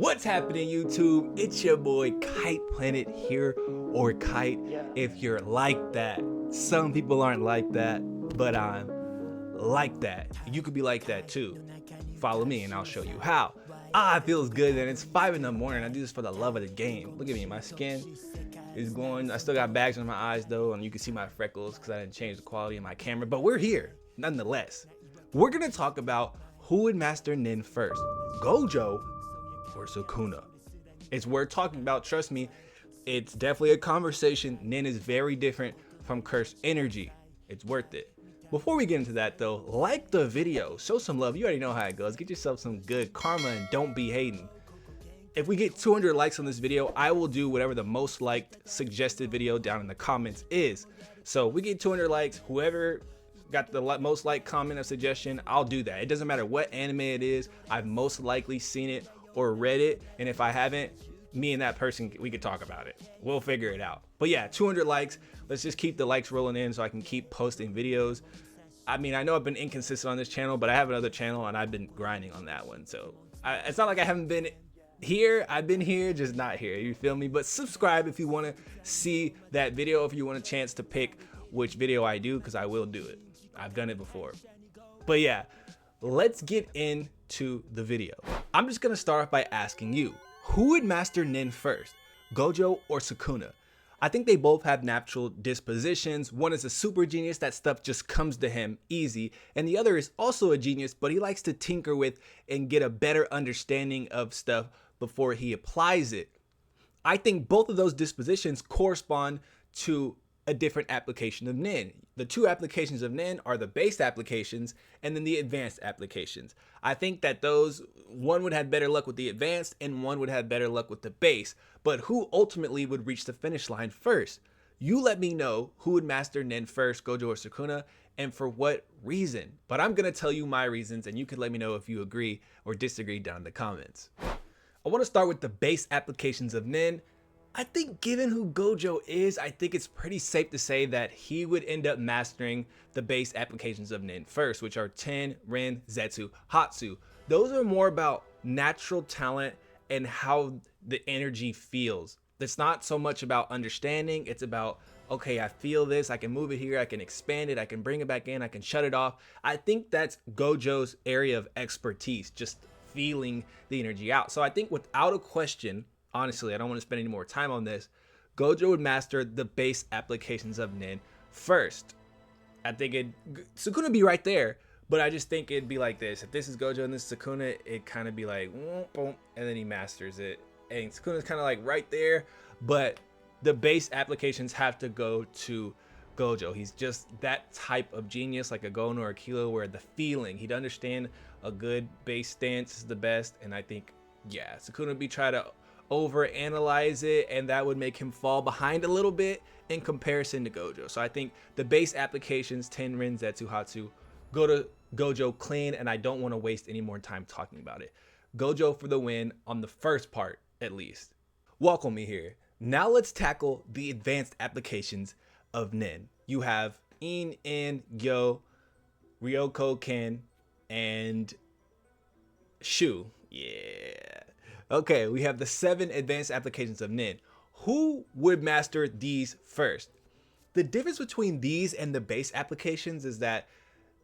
What's happening, YouTube? It's your boy Kite Planet here, or Kite if you're like that. Some people aren't like that, but I'm like that. You could be like that too. Follow me and I'll show you how. It feels good and it's 5 in the morning. I do this for the love of the game. Look at me, my skin is glowing. I still got bags on my eyes though, and you can see my freckles because I didn't change the quality of my camera, but we're here nonetheless. We're gonna talk about who would master Nin first, Gojo or Sukuna. It's worth talking about, trust me. It's definitely a conversation. Nin is very different from cursed energy. It's worth it. Before we get into that though, like the video, show some love. You already know how it goes. Get yourself some good karma and don't be hating. If we get 200 likes on this video, I will do whatever the most liked suggested video down in the comments is. So we get 200 likes, whoever got the most like comment or suggestion, I'll do that. It doesn't matter what anime it is. I've most likely seen it or read it, and if I haven't, me and that person, we could talk about it. We'll figure it out. But yeah, 200 likes. Let's just keep the likes rolling in so I can keep posting videos. I mean, I know I've been inconsistent on this channel, but I have another channel and I've been grinding on that one. So it's not like I haven't been here. I've been here, just not here. You feel me? But subscribe if you want to see that video, if you want a chance to pick which video I do, because I will do it. I've done it before. But yeah, let's get into the video. I'm just gonna start off by asking you, who would master Nin first, Gojo or Sukuna? I think they both have natural dispositions. One is a super genius, that stuff just comes to him easy, and the other is also a genius, but he likes to tinker with and get a better understanding of stuff before he applies it. I think both of those dispositions correspond to a different application of Nin. The two applications of Nin are the base applications and then the advanced applications. I think that one would have better luck with the advanced and one would have better luck with the base, but who ultimately would reach the finish line first? You let me know who would master Nin first, Gojo or Sukuna, and for what reason. But I'm gonna tell you my reasons and you can let me know if you agree or disagree down in the comments. I wanna start with the base applications of Nin. I think given who Gojo is, I think it's pretty safe to say that he would end up mastering the base applications of Nin first, which are Ten, Rin, Zetsu, Hatsu. Those are more about natural talent and how the energy feels. It's not so much about understanding, it's about, okay, I feel this, I can move it here, I can expand it, I can bring it back in, I can shut it off. I think that's Gojo's area of expertise, just feeling the energy out. So I think without a question, honestly, I don't want to spend any more time on this, Gojo would master the base applications of Nin first. I think Sukuna would be right there, but I just think it'd be like this. If this is Gojo and this is Sukuna, it'd kind of be like, boom, and then he masters it. And Sukuna's kind of like right there, but the base applications have to go to Gojo. He's just that type of genius, like a Gono or a Kilo, where the feeling, he'd understand a good base stance is the best, and I think, yeah, Sukuna would be trying to overanalyze it, and that would make him fall behind a little bit in comparison to Gojo. So I think the base applications, Ten, Rin, Zetsu, Hatsu, go to Gojo clean, and I don't want to waste any more time talking about it. Gojo for the win on the first part, at least. Welcome me here. Now let's tackle the advanced applications of Nin. You have In, Gyo, Ryoko, Ken, and Shu. Yeah. Okay, we have the 7 advanced applications of Nin. Who would master these first? The difference between these and the base applications is that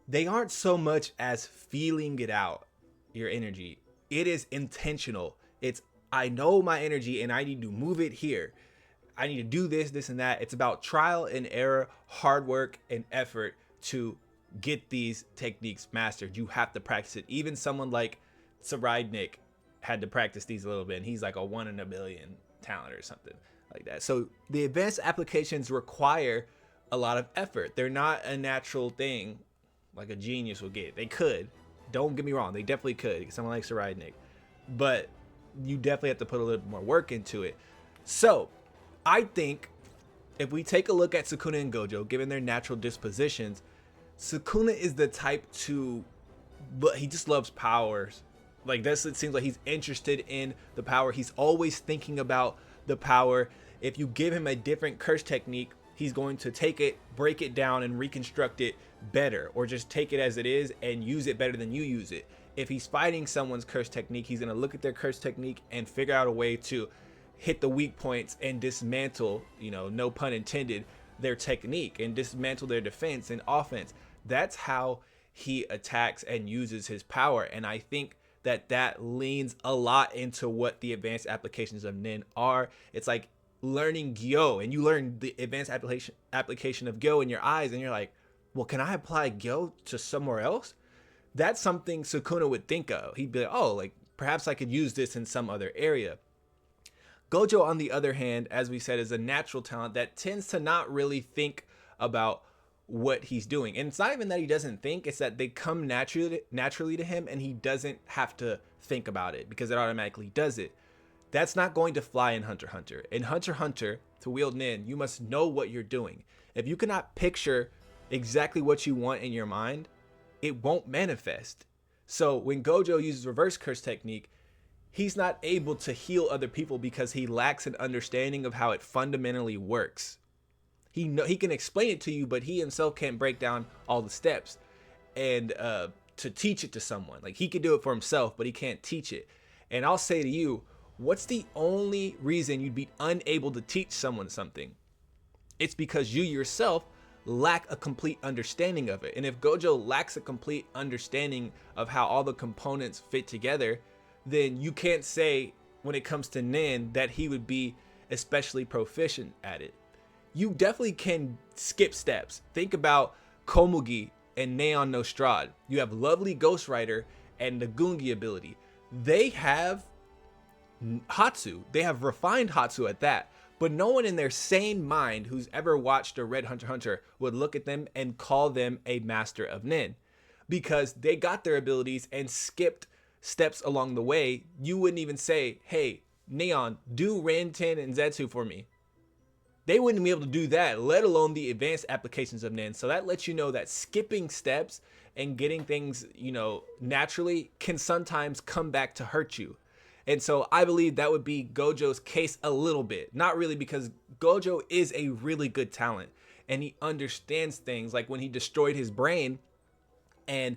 they aren't so much as feeling it out, your energy. It is intentional. It's, I know my energy and I need to move it here. I need to do this, this, and that. It's about trial and error, hard work, and effort to get these techniques mastered. You have to practice it. Even someone like Saraidnik had to practice these a little bit, and he's like a 1 in a billion talent or something like that. So the advanced applications require a lot of effort. They're not a natural thing like a genius will get. They could, don't get me wrong, they definitely could, someone like Saraidnik, but you definitely have to put a little more work into it. So I think if we take a look at Sukuna and Gojo, given their natural dispositions, Sukuna is the type to, but he just loves powers. Like this, it seems like he's interested in the power. He's always thinking about the power. If you give him a different curse technique, he's going to take it, break it down, and reconstruct it better, or just take it as it is and use it better than you use it. if he's fighting someone's curse technique, he's going to look at their curse technique and figure out a way to hit the weak points and dismantle, no pun intended, their technique and dismantle their defense and offense. That's how he attacks and uses his power. And I think that leans a lot into what the advanced applications of Nin are. It's like learning Gyo, and you learn the advanced application of Gyo in your eyes, and you're like, well, can I apply Gyo to somewhere else? That's something Sukuna would think of. He'd be like, oh, like perhaps I could use this in some other area. Gojo, on the other hand, as we said, is a natural talent that tends to not really think about what he's doing. And it's not even that he doesn't think, it's that they come naturally to him, and he doesn't have to think about it because it automatically does it. That's not going to fly in Hunter x Hunter. In Hunter x Hunter, to wield Nin, you must know what you're doing. If you cannot picture exactly what you want in your mind, it won't manifest. So when Gojo uses reverse curse technique, he's not able to heal other people because he lacks an understanding of how it fundamentally works. He can explain it to you, but he himself can't break down all the steps and to teach it to someone. Like, he could do it for himself, but he can't teach it. And I'll say to you, what's the only reason you'd be unable to teach someone something? It's because you yourself lack a complete understanding of it. And if Gojo lacks a complete understanding of how all the components fit together, then you can't say when it comes to Nin that he would be especially proficient at it. You definitely can skip steps. Think about Komugi and Neon no Strahd. You have lovely Ghost Rider and the Gungi ability. They have Hatsu. They have refined Hatsu at that. But no one in their sane mind who's ever watched or read Hunter x Hunter would look at them and call them a master of Nin, because they got their abilities and skipped steps along the way. You wouldn't even say, hey, Neon, do Ranten and Zetsu for me. They wouldn't be able to do that, let alone the advanced applications of Nin. So that lets you know that skipping steps and getting things, naturally can sometimes come back to hurt you. And so I believe that would be Gojo's case a little bit. Not really, because Gojo is a really good talent and he understands things, like when he destroyed his brain and,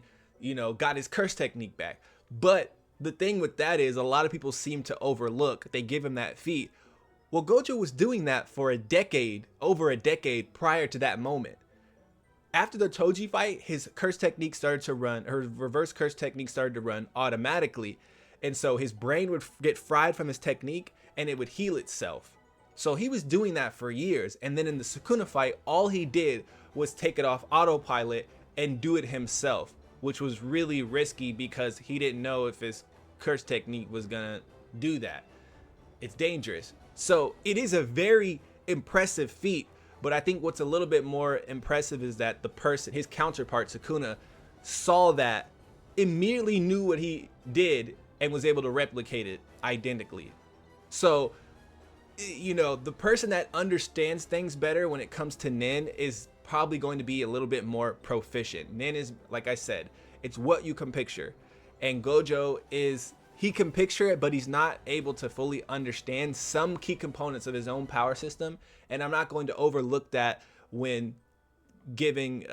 got his curse technique back. But the thing with that is a lot of people seem to overlook, they give him that feat. Well, Gojo was doing that for over a decade prior to that moment. After the Toji fight, his curse technique started to run, her reverse curse technique started to run automatically. And so his brain would get fried from his technique and it would heal itself. So he was doing that for years. And then in the Sukuna fight, all he did was take it off autopilot and do it himself, which was really risky because he didn't know if his curse technique was gonna do that. It's dangerous. So it is a very impressive feat, but I think what's a little bit more impressive is that the person, his counterpart Sukuna, saw that, immediately knew what he did, and was able to replicate it identically. So, the person that understands things better when it comes to Nin is probably going to be a little bit more proficient. Nin is, like I said, it's what you can picture. And Gojo he can picture it, but he's not able to fully understand some key components of his own power system. And I'm not going to overlook that when giving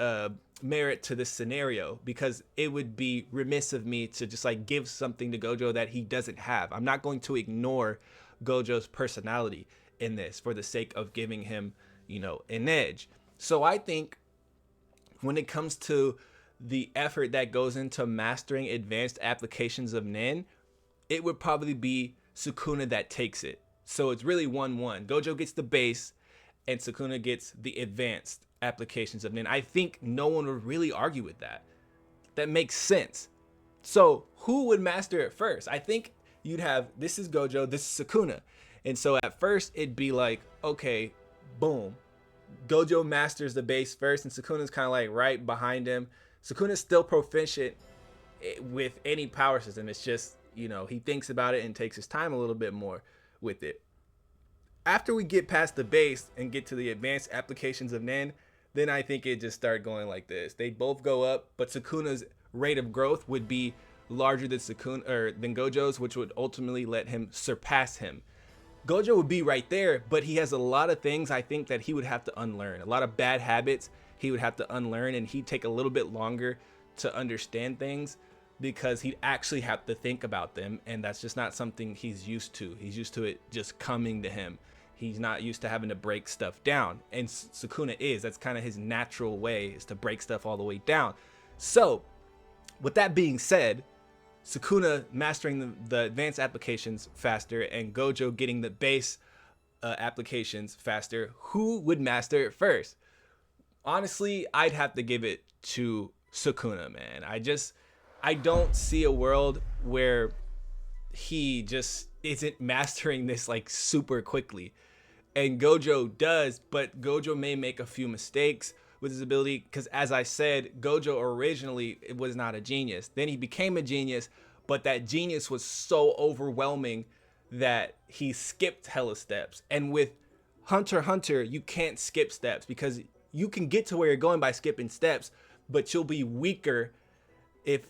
merit to this scenario, because it would be remiss of me to just like give something to Gojo that he doesn't have. I'm not going to ignore Gojo's personality in this for the sake of giving him, an edge. So I think when it comes to the effort that goes into mastering advanced applications of Nin, it would probably be Sukuna that takes it. So it's really 1-1. Gojo gets the base and Sukuna gets the advanced applications of Nin. I think no one would really argue with that. That makes sense. So who would master it first? I think you'd have, this is Gojo, this is Sukuna. And so at first it'd be like, okay, boom. Gojo masters the base first and Sukuna's kind of like right behind him. Sukuna's still proficient with any power system. It's just, he thinks about it and takes his time a little bit more with it. After we get past the base and get to the advanced applications of Nin, then I think it just started going like this. They both go up, but Sukuna's rate of growth would be larger than than Gojo's, which would ultimately let him surpass him. Gojo would be right there, but he has a lot of things I think that he would have to unlearn. A lot of bad habits he would have to unlearn, and he'd take a little bit longer to understand things. because he'd actually have to think about them, and that's just not something he's used to. He's used to it just coming to him. He's not used to having to break stuff down, and Sukuna is. That's kind of his natural way, is to break stuff all the way down. So with that being said, Sukuna mastering the advanced applications faster and Gojo getting the base applications faster, who would master it first? Honestly, I'd have to give it to Sukuna, man. I don't see a world where he just isn't mastering this like super quickly. And Gojo does, but Gojo may make a few mistakes with his ability, because as I said, Gojo originally was not a genius. Then he became a genius, but that genius was so overwhelming that he skipped hella steps. And with Hunter x Hunter, you can't skip steps, because you can get to where you're going by skipping steps, but you'll be weaker if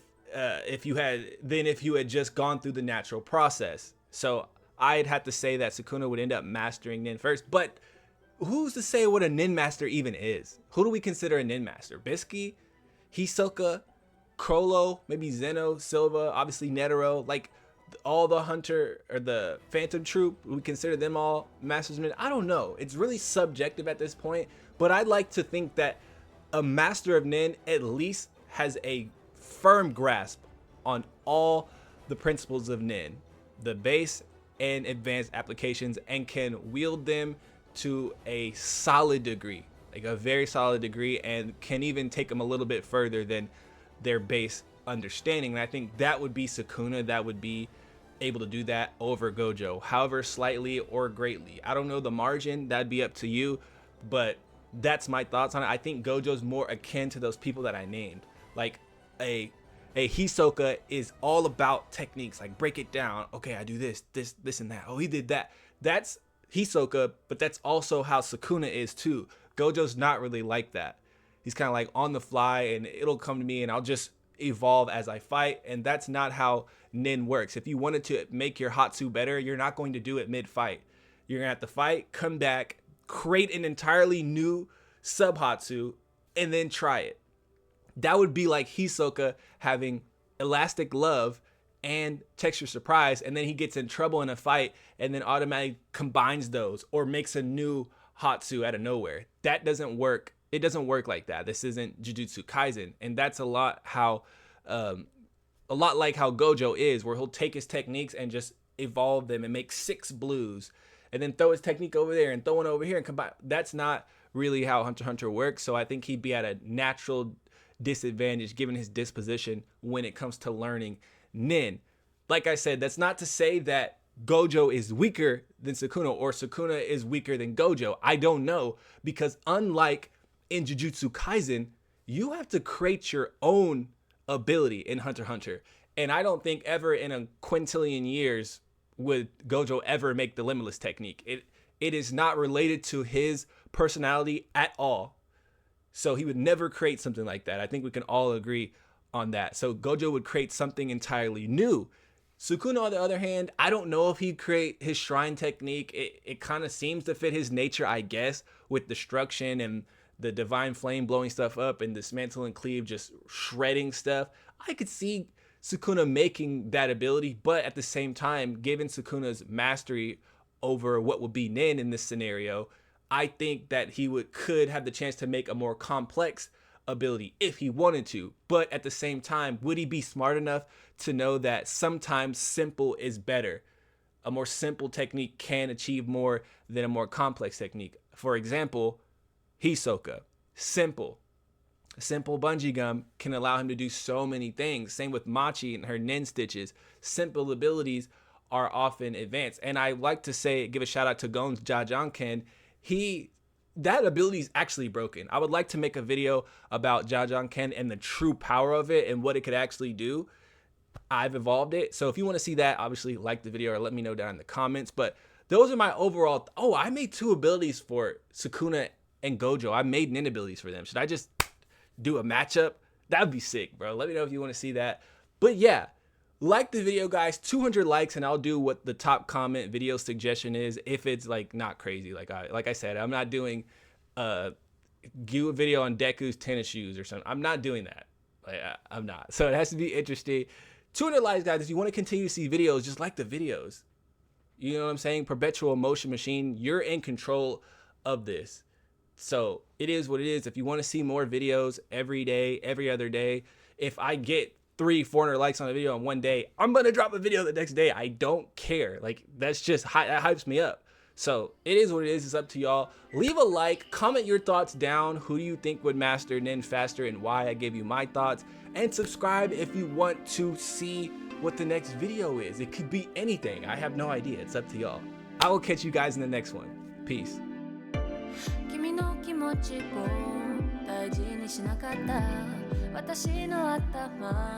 you had just gone through the natural process. So I'd have to say that Sukuna would end up mastering Nin first, but who's to say what a Nin master even is? Who do we consider a Nin master? Bisky, Hisoka, Crollo, maybe Zeno, Silva, obviously Netero, like all the Hunter or the Phantom Troop, we consider them all masters of Nin. I don't know. It's really subjective at this point, but I'd like to think that a master of Nin at least has a firm grasp on all the principles of Nin, the base and advanced applications, and can wield them to a solid degree, like a very solid degree, and can even take them a little bit further than their base understanding. And I think that would be Sukuna that would be able to do that over Gojo, however slightly or greatly. I don't know the margin, that'd be up to you, but that's my thoughts on it. I think Gojo's more akin to those people that I named. Like a Hisoka is all about techniques, like break it down. Okay, I do this and that. Oh, he did that. That's Hisoka, but that's also how Sukuna is too. Gojo's not really like that. He's kind of like on the fly, and it'll come to me and I'll just evolve as I fight. And that's not how Nin works. If you wanted to make your Hatsu better, you're not going to do it mid-fight. You're gonna have to fight, come back, create an entirely new sub-Hatsu, and then try it. That would be like Hisoka having Elastic Love and Texture Surprise, and then he gets in trouble in a fight and then automatically combines those or makes a new Hatsu out of nowhere. That doesn't work. It doesn't work like that. This isn't Jujutsu Kaisen, and that's a lot like how Gojo is, where he'll take his techniques and just evolve them and make 6 blues, and then throw his technique over there and throw one over here and combine. That's not really how Hunter x Hunter works. So I think he'd be at a natural disadvantage given his disposition when it comes to learning Nin. Like I said, that's not to say that Gojo is weaker than Sukuna or Sukuna is weaker than Gojo. I don't know, because unlike in Jujutsu Kaisen, you have to create your own ability in Hunter x Hunter. And I don't think ever in a quintillion years would Gojo ever make the Limitless technique. It is not related to his personality at all. So he would never create something like that. I think we can all agree on that. So Gojo would create something entirely new. Sukuna, on the other hand, I don't know if he'd create his shrine technique. It kind of seems to fit his nature, I guess, with destruction and the divine flame blowing stuff up and dismantle and cleave just shredding stuff. I could see Sukuna making that ability, but at the same time, given Sukuna's mastery over what would be Nin in this scenario, I think that he could have the chance to make a more complex ability if he wanted to. But at the same time, would he be smart enough to know that sometimes simple is better? A more simple technique can achieve more than a more complex technique. For example, Hisoka, simple. A simple bungee gum can allow him to do so many things. Same with Machi and her Nin stitches. Simple abilities are often advanced. And I like to give a shout out to Gon's Jajanken. That ability is actually broken. I would like to make a video about Jajanken and the true power of it and what it could actually do. I've evolved it. So if you want to see that, obviously like the video or let me know down in the comments. But those are my overall. I made 2 abilities for Sukuna and Gojo. I made Nin abilities for them. Should I just do a matchup? That would be sick, bro. Let me know if you want to see that. But yeah, like the video, guys. 200 likes and I'll do what the top comment video suggestion is, if it's like not crazy. Like I said, I'm not doing do a video on Deku's tennis shoes or something. I'm not doing that. Like, I'm not. So it has to be interesting. 200 likes, guys. If you want to continue to see videos, just like the videos. You know what I'm saying? Perpetual motion machine. You're in control of this. So it is what it is. If you want to see more videos every day, every other day, if I get 300-400 likes on a video in one day, I'm going to drop a video the next day. I don't care. Like, that's just, that hypes me up. So it is what it is. It's up to y'all. Leave a like, comment your thoughts down. Who do you think would master Nin faster and why? I gave you my thoughts. And subscribe if you want to see what the next video is. It could be anything. I have no idea. It's up to y'all. I will catch you guys in the next one. Peace. 君の気持ちを大事にしなかった私の頭